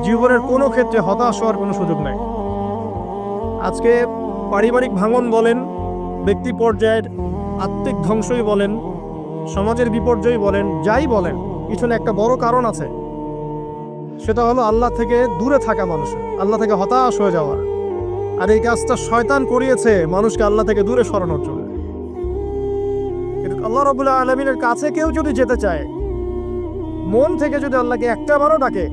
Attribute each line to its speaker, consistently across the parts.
Speaker 1: জীবনের কোনো ক্ষেত্রে হতাশ হওয়ার কোনো সুযোগ নাই। আজকে পারিবারিক ভাঙন বলেন, ব্যক্তি পর্যায়ের আত্মিক ধ্বংসই বলেন, সমাজের বিপর্যয় বলেন, যাই বলেন, পিছনে একটা বড় কারণ আছে। সেটা হলো আল্লাহ থেকে দূরে থাকা মানুষের, আল্লাহ থেকে হতাশ হয়ে যাওয়া। আর এই কাজটা শয়তান করিয়েছে মানুষকে আল্লাহ থেকে দূরে সরানোর জন্য। কিন্তু আল্লাহ রাব্বুল আলামিনের কাছে কেউ যদি যেতে চায়, মন থেকে যদি আল্লাহকে একটা বারও ডাকে,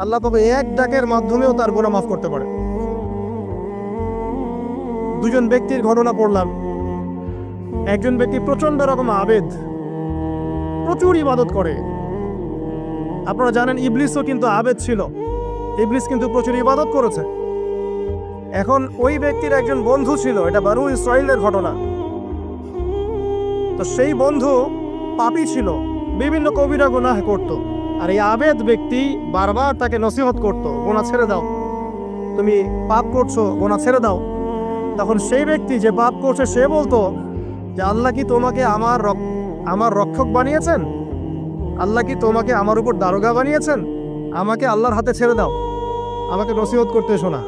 Speaker 1: আল্লাহ তবে এক ডাকের মাধ্যমেও তার গুনাহ মাফ করতে পারে। দুজন ব্যক্তির ঘটনা পড়লাম। একজন ব্যক্তি প্রচন্ড রকম আবেদ, প্রচুর ইবাদত করে। আপনারা জানেন ইবলিসও কিন্তু আবেদ ছিল, ইবলিস কিন্তু প্রচুর ইবাদত করেছে। এখন ওই ব্যক্তির একজন বন্ধু ছিল, এটা বনু ইসরাইলের ঘটনা। তো সেই বন্ধু পাপী ছিল, বিভিন্ন কবিরা গুনাহ করত। আর এই আবেদ ব্যক্তি বারবার তাকে নসিহত করত, গুনাহ ছেড়ে দাও, তুমি পাপ করছো, গুনাহ ছেড়ে দাও। তখন সেই ব্যক্তি যে পাপ করছে সে বলতো যে আল্লাহ কি তোমাকে আমার রক্ষক বানিয়েছেন? আল্লাহ কি তোমাকে আমার উপর দারোগা বানিয়েছেন? আমাকে আল্লাহর হাতে ছেড়ে দাও, আমাকে নসিহত করতে এসো না।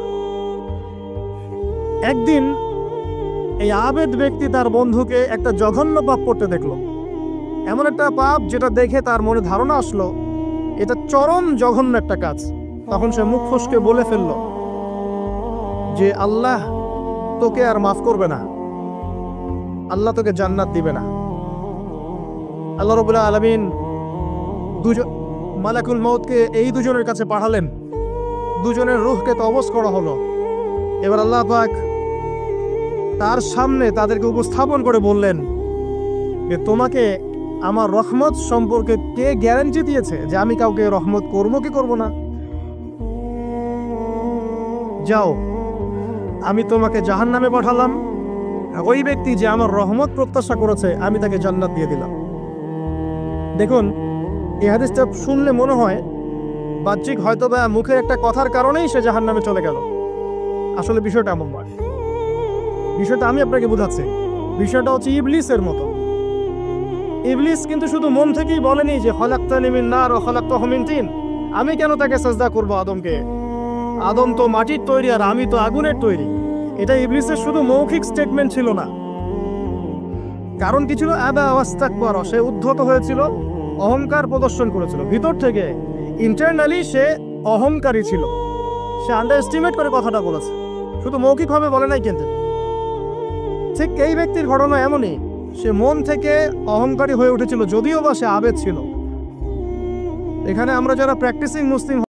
Speaker 1: একদিন এই আবেদ ব্যক্তি তার বন্ধুকে একটা জঘন্য পাপ করতে দেখলো, এমন একটা পাপ যেটা দেখে তার মনে ধারণা আসলো এটা চরম জঘন্য একটা কাজ। তখন সে মুখ ফসকে বলে ফেলল যে আল্লাহ তোকে আর মাফ করবে না, আল্লাহ তোকে জান্নাত দিবে না। আল্লাহ রাব্বুল আলামিন মালাকুল মউতকে এই দুজনের কাছে পাঠালেন, দুজনের রূহকে কবজ করা হলো। এবার আল্লাহ পাক তার সামনে তাদেরকে উপস্থাপন করে বললেন যে তোমাকে আমার রহমত সম্পর্কে কে গ্যারান্টি দিয়েছে যে আমি কাউকে রহমত করবো কি করব না? যাও, আমি তোমাকে জাহান্নামে পাঠালাম, ওই ব্যক্তি যে আমার রহমত প্রত্যাশা করেছে আমি তাকে জান্নাত দিয়ে দিলাম। দেখুন, এই হাদিসটা শুনলে মনে হয় বাহ্যিক হয়তো বা মুখের একটা কথার কারণেই সে জাহান্নামে চলে গেল। আসলে বিষয়টা এমন নয়। বিষয়টা আমি আপনাকে বোঝাচ্ছি। বিষয়টা হচ্ছে ইবলিসের মতো। ইবলিস কিন্তু শুধু মন থেকেই বলেনি যে খলাকতানি মিন নার ওয়া খলাকতাহু মিন তিন, আমি কেন তাকে সাজদা করব আদমকে? আদম তো মাটির তৈরি আর আমি তো আগুনের তৈরি। এটা ইবলিসের শুধু মৌখিক স্টেটমেন্ট ছিল না, কারণ কি ছিল? আবা ওয়াস্তাকবার, সে উদ্ধত হয়েছিল, অহংকার প্রদর্শন করেছিল। ভিতর থেকে ইন্টারনালি সে অহংকারী ছিল, সে আন্ডারএস্টিমেট করে কথাটা বলেছে, শুধু মৌখিকভাবে বলে নাই। কিন্তু ঠিক এই ব্যক্তির ঘটনা এমনই, সে মন থেকে অহংকারী হয়ে উঠেছিল, যদিও বা সে আবেদ ছিল। এখানে আমরা যারা প্র্যাকটিসিং মুসলিম